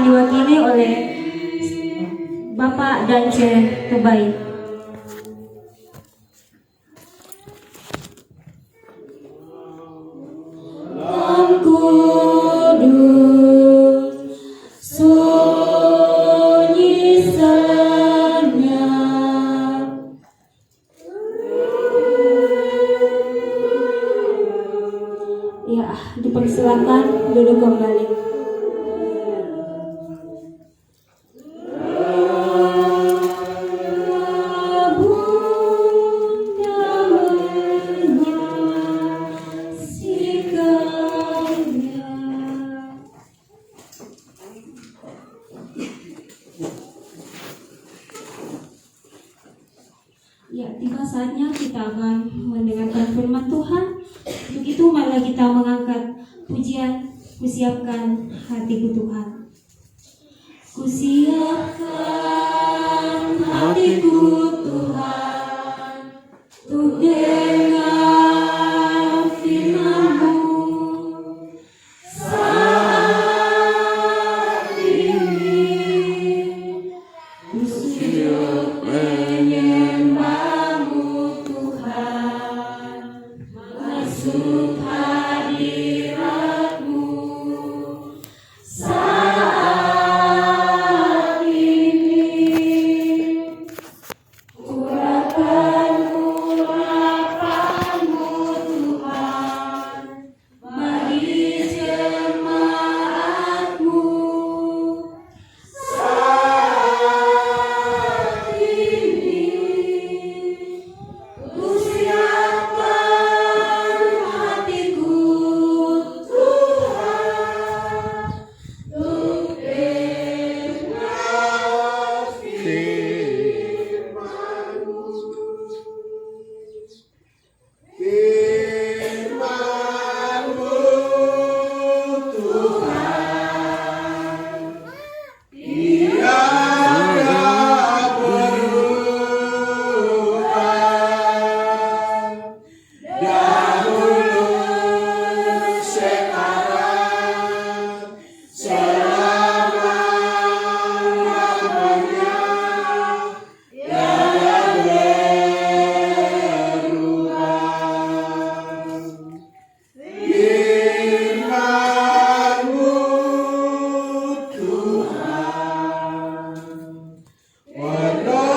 diwakili oleh Bapak dan C. terbaik. Ya, dipersilakan duduk kembali. Ya, tiba saatnya kita akan mendengarkan firman Tuhan. Untuk itu marilah kita mengangkat pujian, kusiapkan hatiku Tuhan. Kusiapkan hatiku Tuhan, untuk dengar firman-Mu. Saat ini ku sujud menyembah-Mu Tuhan, masuk hadirat-Mu. Saat ini ku datang urapan-Mu Tuhan, bagi jemaat-Mu. Saat ini ku siapkan hatiku Tuhan, untuk dengar firman-Mu. Firman-Mu Tuhan, tiada berubah, dahulu sekarang selama-lamanya, tiada berubah. Firman-Mu Tuhan, menolong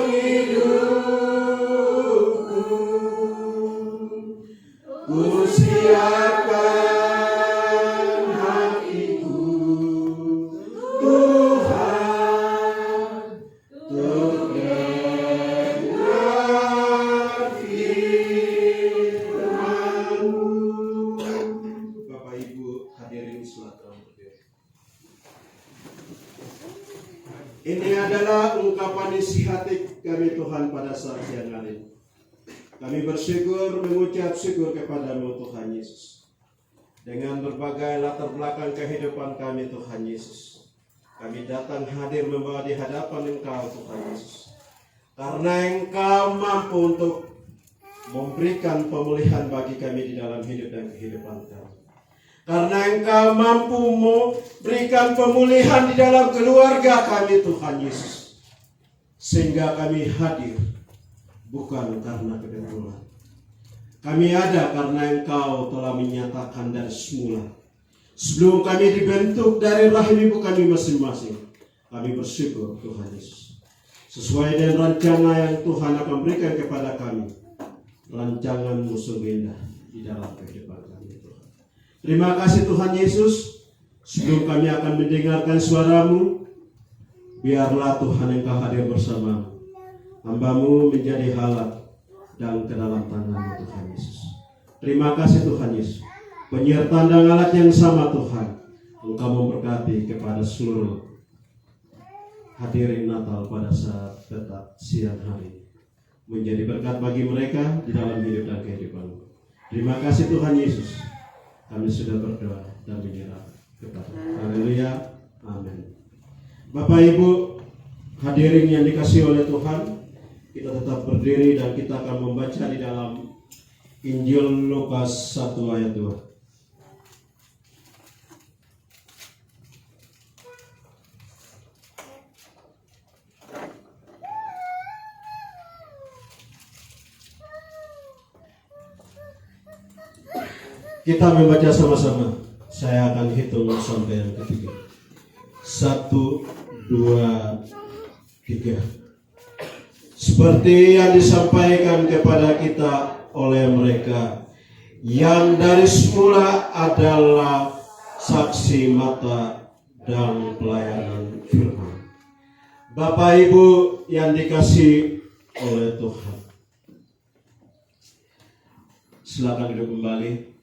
hidupku. Ku siapkan hatiku Tuhan, untuk dengar firman-Mu. Bapak Ibu hadirin silakan berdiri. Ini adalah ungkapan isi hati kami Tuhan pada saat siang hari. Kami bersyukur mengucap syukur kepada-Mu Tuhan Yesus. Dengan berbagai latar belakang kehidupan kami Tuhan Yesus, kami datang hadir membawa di hadapan Engkau Tuhan Yesus. Karena Engkau mampu untuk memberikan pemulihan bagi kami di dalam hidup dan kehidupan kami. Karena Engkau mampu memberikan pemulihan di dalam keluarga kami Tuhan Yesus. Sehingga kami hadir bukan karena kebetulan. Kami ada karena Engkau telah menyatakan dari semula. Sebelum kami dibentuk dari rahim ibu kami masing-masing, kami bersyukur Tuhan Yesus. Sesuai dengan rencana yang Tuhan akan berikan kepada kami, rancangan-Mu sungguh indah di dalam kehidupan kami Tuhan. Terima kasih Tuhan Yesus. Sebelum kami akan mendengarkan suara-Mu, biarlah Tuhan Engkau hadir bersama hamba-Mu menjadi halat dan ke dalam tangan-Mu Tuhan Yesus. Terima kasih Tuhan Yesus. Penyertaan dan alat yang sama Tuhan, Engkau memberkati kepada seluruh hadirin Natal pada saat tetap siang hari. Menjadi berkat bagi mereka di dalam hidup dan kehidupan. Terima kasih Tuhan Yesus. Kami sudah berdoa dan menyerah kepada. Haleluya. Amin. Bapak Ibu hadirin yang dikasihi oleh Tuhan, kita tetap berdiri dan kita akan membaca di dalam Injil Lukas 1 ayat 2. Kita membaca sama-sama. Saya akan hitung sampai yang ketiga. 1, 2, 3. Seperti yang disampaikan kepada kita oleh mereka yang dari semula adalah saksi mata dan pelayanan firman. Bapak Ibu yang dikasihi oleh Tuhan, silakan duduk kembali.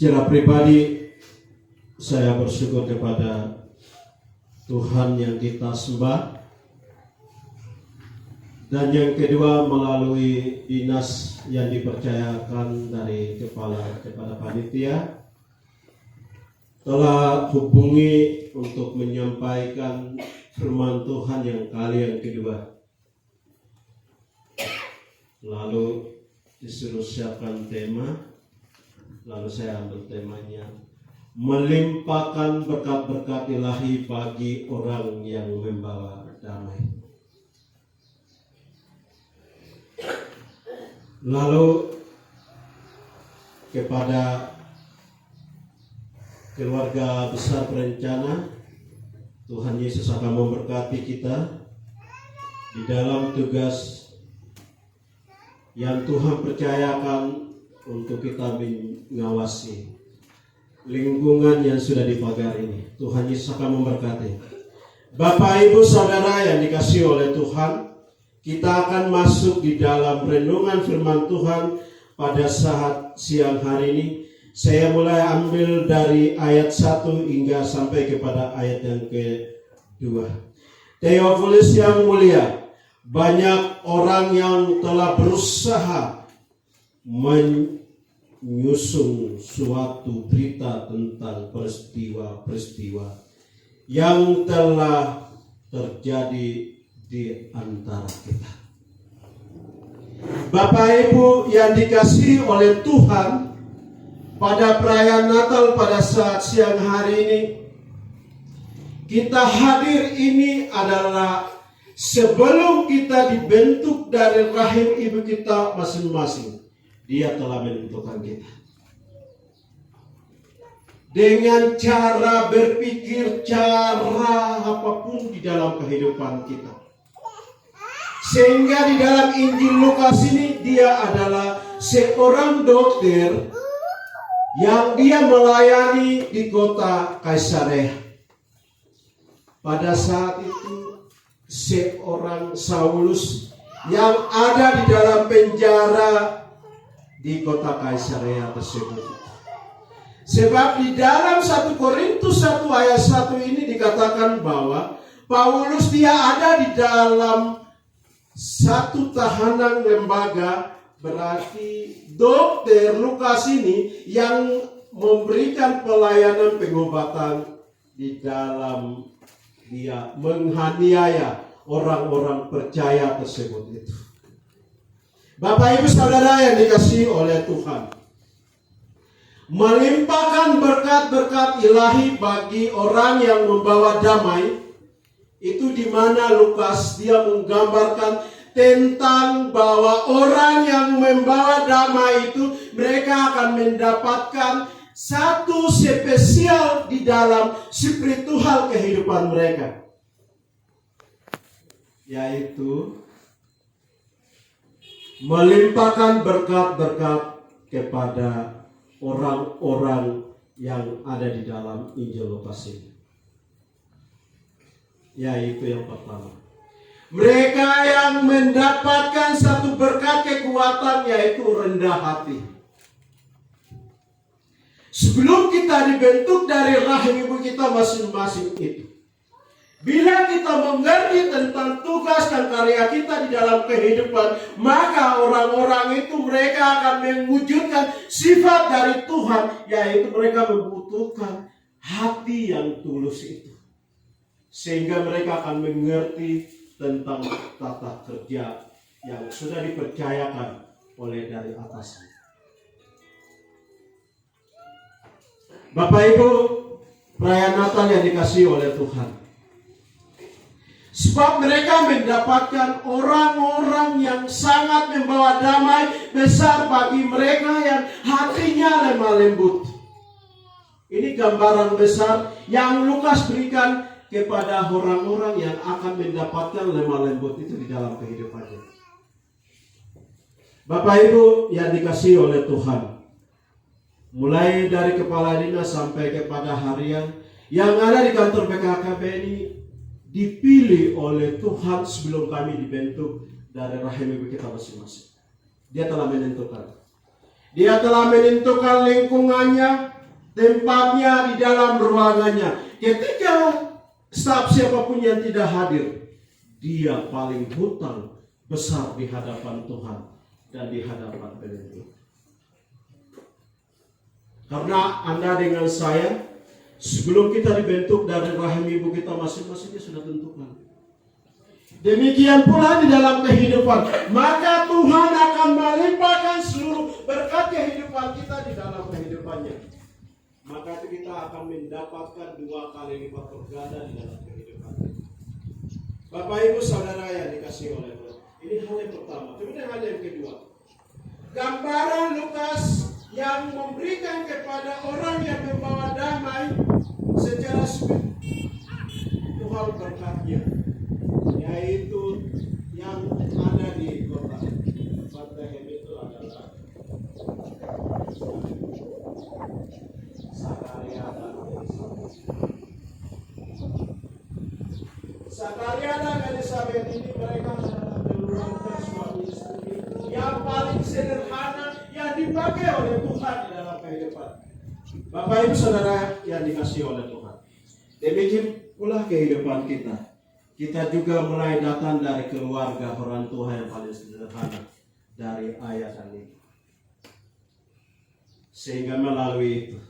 Secara pribadi saya bersyukur kepada Tuhan yang kita sembah, dan yang kedua melalui dinas yang dipercayakan dari kepala kepada panitia telah hubungi untuk menyampaikan firman Tuhan yang kali yang kedua. Lalu disuruh siapkan tema. Lalu saya ambil temanya, melimpahkan berkat-berkat ilahi bagi orang yang membawa damai. Lalu kepada keluarga besar berencana, Tuhan Yesus akan memberkati kita di dalam tugas yang Tuhan percayakan untuk kita mengawasi lingkungan yang sudah dipagar ini. Tuhan Yesus akan memberkati. Bapak Ibu Saudara yang dikasihi oleh Tuhan, kita akan masuk di dalam renungan firman Tuhan pada saat siang hari ini. Saya mulai ambil dari ayat 1 hingga sampai kepada ayat yang kedua. Theophilus yang mulia, banyak orang yang telah berusaha menyusun suatu berita tentang peristiwa-peristiwa yang telah terjadi di antara kita. Bapak Ibu yang dikasihi oleh Tuhan, pada perayaan Natal pada saat siang hari ini, kita hadir ini adalah sebelum kita dibentuk dari rahim ibu kita masing-masing. Dia telah menentukan kita dengan cara berpikir, cara apapun di dalam kehidupan kita. Sehingga di dalam Injil Lukas ini dia adalah seorang dokter yang dia melayani di kota Kaisarea. Pada saat itu seorang Saulus yang ada di dalam penjara di kota Kaisarea tersebut. Sebab di dalam 1 Korintus 1 ayat 1 ini dikatakan bahwa Paulus dia ada di dalam satu tahanan lembaga, berarti dokter Lukas ini yang memberikan pelayanan pengobatan di dalam dia menghaniaya orang-orang percaya tersebut itu. Bapak Ibu Saudara yang dikasihi oleh Tuhan, melimpahkan berkat-berkat ilahi bagi orang yang membawa damai, itu di mana Lukas dia menggambarkan tentang bahwa orang yang membawa damai itu mereka akan mendapatkan satu spesial di dalam spiritual kehidupan mereka, yaitu melimpahkan berkat-berkat kepada orang-orang yang ada di dalam Injil Lukas ini. Yaitu yang pertama, mereka yang mendapatkan satu berkat kekuatan datang, yaitu rendah hati. Sebelum kita dibentuk dari rahim ibu kita masing-masing itu, bila kita mengerti tentang tugas dan karya kita di dalam kehidupan, maka orang-orang itu mereka akan mewujudkan sifat dari Tuhan, yaitu mereka membutuhkan hati yang tulus itu. Sehingga mereka akan mengerti tentang tata kerja yang sudah dipercayakan oleh dari atasnya. Bapak Ibu, perayaan Natal yang dikasihi oleh Tuhan. Sebab mereka mendapatkan orang-orang yang sangat membawa damai besar bagi mereka yang hatinya lemah lembut. Ini gambaran besar yang Lukas berikan kepada orang-orang yang akan mendapatkan lemah lembut itu di dalam kehidupannya. Bapak Ibu yang dikasihi oleh Tuhan, mulai dari kepala dinas sampai kepada harian yang ada di kantor BKKB ini dipilih oleh Tuhan sebelum kami dibentuk dari rahim ibu kita masing-masing. Dia telah menentukan. Dia telah menentukan lingkungannya, tempatnya di dalam ruangannya. Ketika staf siapapun yang tidak hadir, dia paling hutang besar di hadapan Tuhan dan di hadapan penentu. Karena Anda dengan saya, sebelum kita dibentuk dari rahim ibu kita masing-masing, dia sudah tentukan. Demikian pula di dalam kehidupan, maka Tuhan akan melimpahkan seluruh berkat kehidupan kita di dalam kehidupannya. Maka itu kita akan mendapatkan 2 kali lipat berganda di dalam kehidupan. Bapak Ibu Saudara yang dikasihi oleh Tuhan, ini hal yang pertama. Kemudian hal yang kedua, gambaran Lukas yang memberikan kepada orang yang membawa damai secara spiritual Tuhan berkatnya, yaitu yang ada di kota Bethlehem itu adalah Zakaria dan Elisabet. Zakaria dan Elisabet ini mereka adalah keluarga suami istri yang paling sederhana yang dipakai oleh Tuhan di dalam kehidupan. Bapak Ibu Saudara yang dikasihi oleh Tuhan, demikian pula kehidupan kita. Kita juga mulai datang dari keluarga orang tua yang paling sederhana, dari ayah dan ibu. Sehingga melalui itu,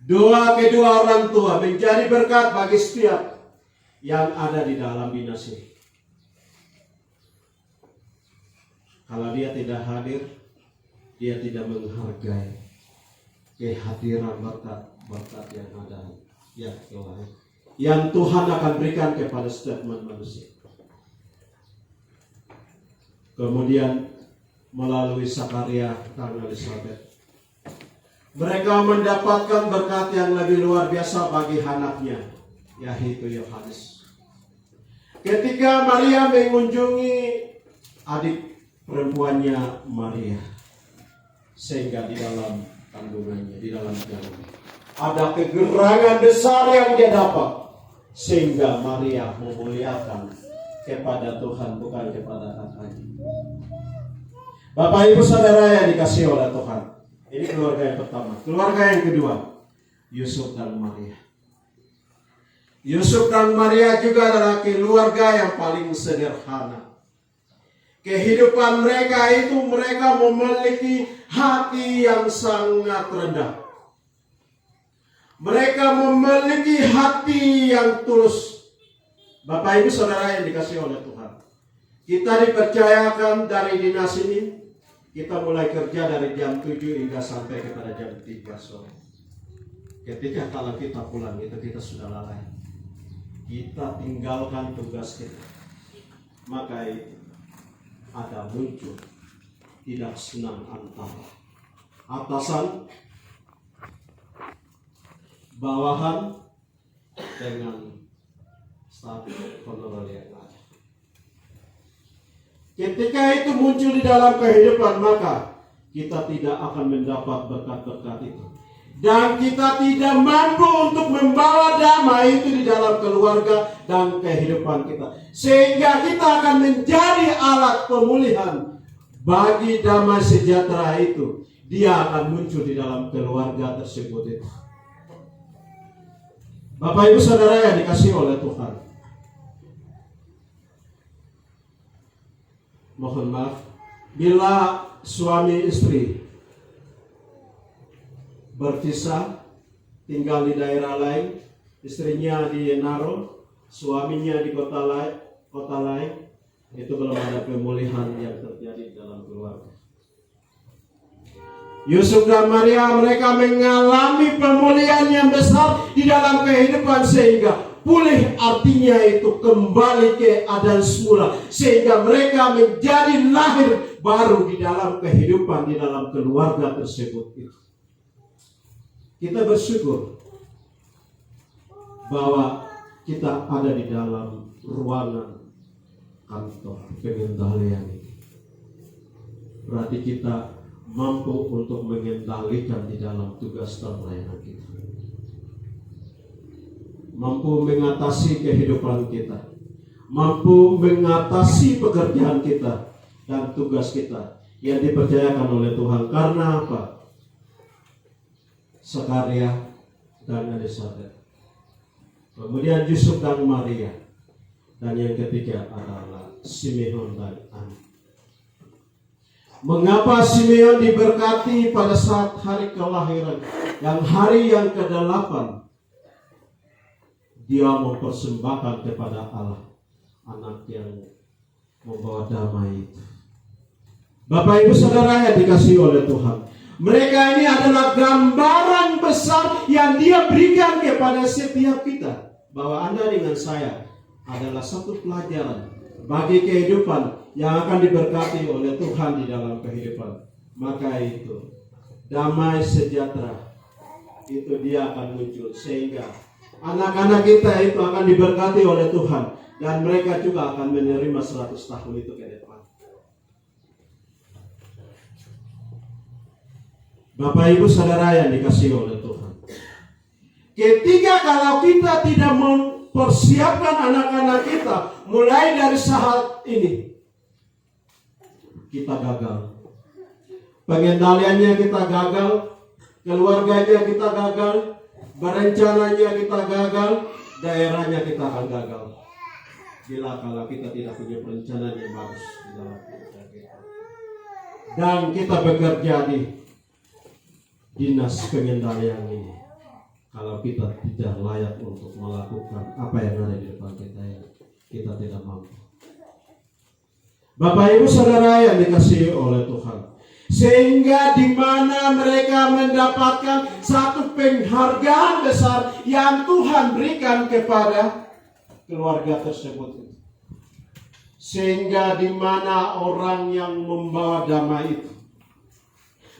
doa kedua orang tua menjadi berkat bagi setiap yang ada di dalam dinas ini. Kalau dia tidak hadir, dia tidak menghargai kehadiran berkat yang ada, yang Tuhan akan berikan kepada setiap manusia. Kemudian melalui Zakaria dan Elisabet, mereka mendapatkan berkat yang lebih luar biasa bagi anaknya, yaitu Yohanes. Ketika Maria mengunjungi adik perempuannya Maria, sehingga di dalam kandungannya, di dalam jalannya, ada kegerangan besar yang dia dapat, sehingga Maria memuliakan kepada Tuhan, bukan kepada anaknya. Bapak Ibu Saudara yang dikasihi oleh Tuhan, ini keluarga yang pertama. Keluarga yang kedua, Yusuf dan Maria. Yusuf dan Maria juga adalah keluarga yang paling sederhana. Kehidupan mereka itu, mereka memiliki hati yang sangat rendah. Mereka memiliki hati yang tulus. Bapak Ibu Saudara yang dikasihi oleh Tuhan, kita dipercayakan dari dinas ini, kita mulai kerja dari jam 7 hingga sampai kepada jam 3 sore. Ketika kalau kita pulang itu kita sudah lalai. Kita tinggalkan tugas kita. Maka itu ada muncul tidak senang antara atasan, bawahan dengan staf kontrol yang ada. Ketika itu muncul di dalam kehidupan, maka kita tidak akan mendapat berkat-berkat itu. Dan kita tidak mampu untuk membawa damai itu di dalam keluarga dan kehidupan kita. Sehingga kita akan menjadi alat pemulihan bagi damai sejahtera itu, dia akan muncul di dalam keluarga tersebut itu. Bapak Ibu Saudara yang dikasihi oleh Tuhan, mohon maaf, bila suami istri berpisah, tinggal di daerah lain, istrinya di Naro, suaminya di kota lain, itu belum ada pemulihan yang terjadi dalam keluarga. Yusuf dan Maria, mereka mengalami pemulihan yang besar di dalam kehidupan, sehingga pulih artinya itu kembali ke keadaan semula, sehingga mereka menjadi lahir baru di dalam kehidupan, di dalam keluarga tersebut itu. Kita bersyukur bahwa kita ada di dalam ruangan kantor pengendalian ini. Berarti kita mampu untuk mengendalikan di dalam tugas dan pelayanan kita, mampu mengatasi kehidupan kita, mampu mengatasi pekerjaan kita dan tugas kita yang dipercayakan oleh Tuhan. Karena apa? Sakaria dan Elisabet, kemudian Yusuf dan Maria, dan yang ketiga adalah Simeon dan Ana. Mengapa Simeon diberkati pada saat hari kelahiran, yang hari yang ke-8 dia mempersembahkan kepada Allah anak yang membawa damai itu. Bapak Ibu Saudara yang dikasihi oleh Tuhan, mereka ini adalah gambaran besar yang dia berikan kepada setiap kita, bahwa Anda dengan saya adalah satu pelajaran bagi kehidupan yang akan diberkati oleh Tuhan di dalam kehidupan. Maka itu damai sejahtera itu dia akan muncul, sehingga anak-anak kita itu akan diberkati oleh Tuhan, dan mereka juga akan menerima 100 tahun itu ke depan. Bapak Ibu Saudara yang dikasihi oleh Tuhan, ketika kalau kita tidak mempersiapkan anak-anak kita mulai dari saat ini, kita gagal. Pengendaliannya kita gagal, keluarganya kita gagal, berencananya kita gagal, daerahnya kita akan gagal. Bila kalau kita tidak punya perencanaan yang bagus di dalam kehidupan kita, dan kita bekerja di dinas pengendalian ini, kalau kita tidak layak untuk melakukan apa yang ada di depan kita, ya kita tidak mampu. Bapak Ibu Saudara yang dikasihi oleh Tuhan, sehingga di mana mereka mendapatkan satu penghargaan besar yang Tuhan berikan kepada keluarga tersebut, sehingga di mana orang yang membawa damai itu.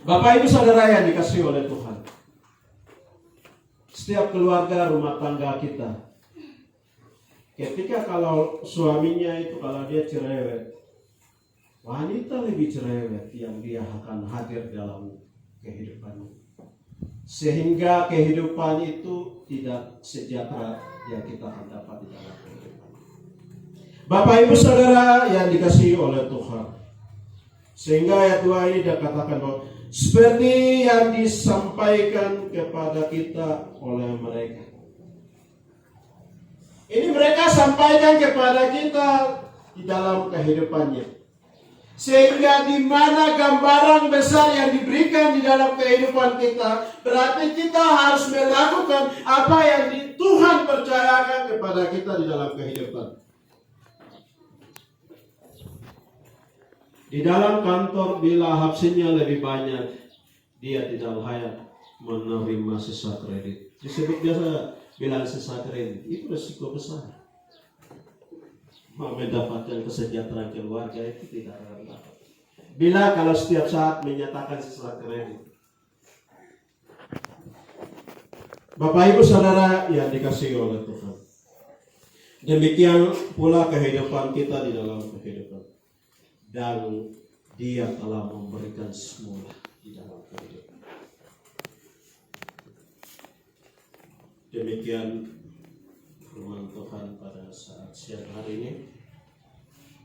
Bapak Ibu Saudara yang dikasihi oleh Tuhan, setiap keluarga rumah tangga kita, ketika kalau suaminya itu kalau dia cerewet, wanita lebih cerewet yang dia akan hadir dalam kehidupannya, sehingga kehidupan itu tidak sejahtera yang kita akan dapat di dalam kehidupan. Bapak Ibu Saudara yang dikasihi oleh Tuhan, sehingga ayat 2 ini dia katakan bahwa seperti yang disampaikan kepada kita oleh mereka. Ini mereka sampaikan kepada kita di dalam kehidupannya, sehingga di mana gambaran besar yang diberikan di dalam kehidupan kita, berarti kita harus melakukan apa yang Tuhan percayakan kepada kita di dalam kehidupan. Di dalam kantor, bila absennya lebih banyak, dia tidak layak menerima sisa kredit. Disebut biasa bilang sisa kredit, itu risiko besar. Mendapatkan kesejahteraan keluarga itu tidak rendah. Bila kalau setiap saat menyatakan sisa kredit. Bapak Ibu Saudara yang dikasihi oleh Tuhan, demikian pula kehidupan kita di dalam kehidupan. Dan Dia telah memberikan semula di dalam kehidupan. Demikian firman Tuhan pada saat siang hari ini.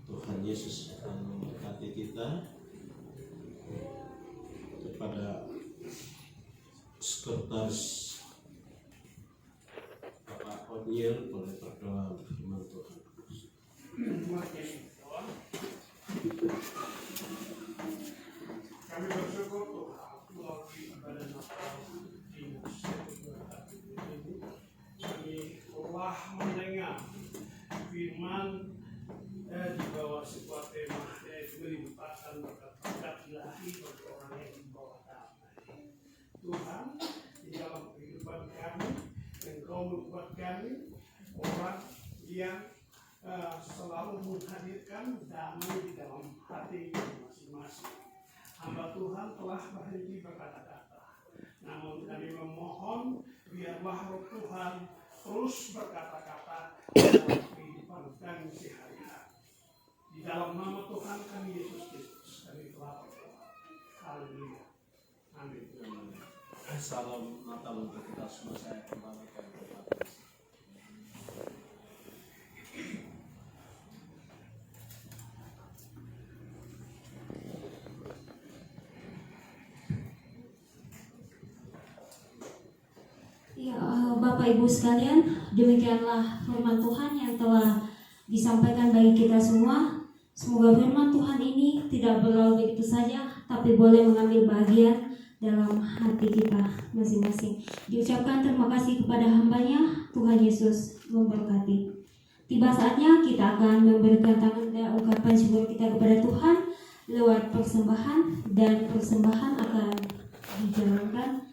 Tuhan Yesus akan memberkati kita kepada sekretaris Bapak Onyil boleh berdoa untuk firman Tuhan. Kami bersyukur Tuhan melalui ibadah Natal di ini kami telah mendengar firman di bawah sebuah tema yaitu melimpahkan berkat ilahi bagi orang yang di bawah damai. Tuhan, di dalam kehidupan kami, Engkau membuat kami orang yang selalu menghadirkan damai di dalam hati masing-masing. Hamba Tuhan telah berhenti berkata-kata, namun kami memohon biarlah Roh Tuhan terus berkata-kata dalam kehidupan kami sehari-hari. Di dalam nama Tuhan kami Yesus Kristus kami telah berdoa. Haleluya. Amin. Salam Natal untuk kita semua. Saya kembalikan kepada Ya, Bapak Ibu sekalian, demikianlah firman Tuhan yang telah disampaikan bagi kita semua. Semoga firman Tuhan ini tidak berlalu begitu saja, tapi boleh mengambil bagian dalam hati kita masing-masing. Diucapkan terima kasih kepada hambanya, Tuhan Yesus memberkati. Tiba saatnya kita akan memberikan tangan dan ungkapan syukur kita kepada Tuhan lewat persembahan, dan persembahan akan dijalankan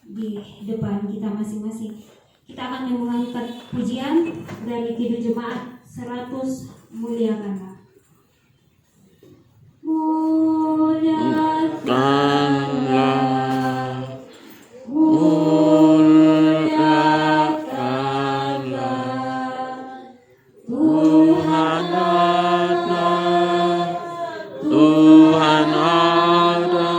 di depan kita masing-masing. Kita akan mengangkat pujian dari Kidung Jemaat 100, Muliakanlah. Muliakanlah, muliakanlah Tuhan ada, Tuhan ada.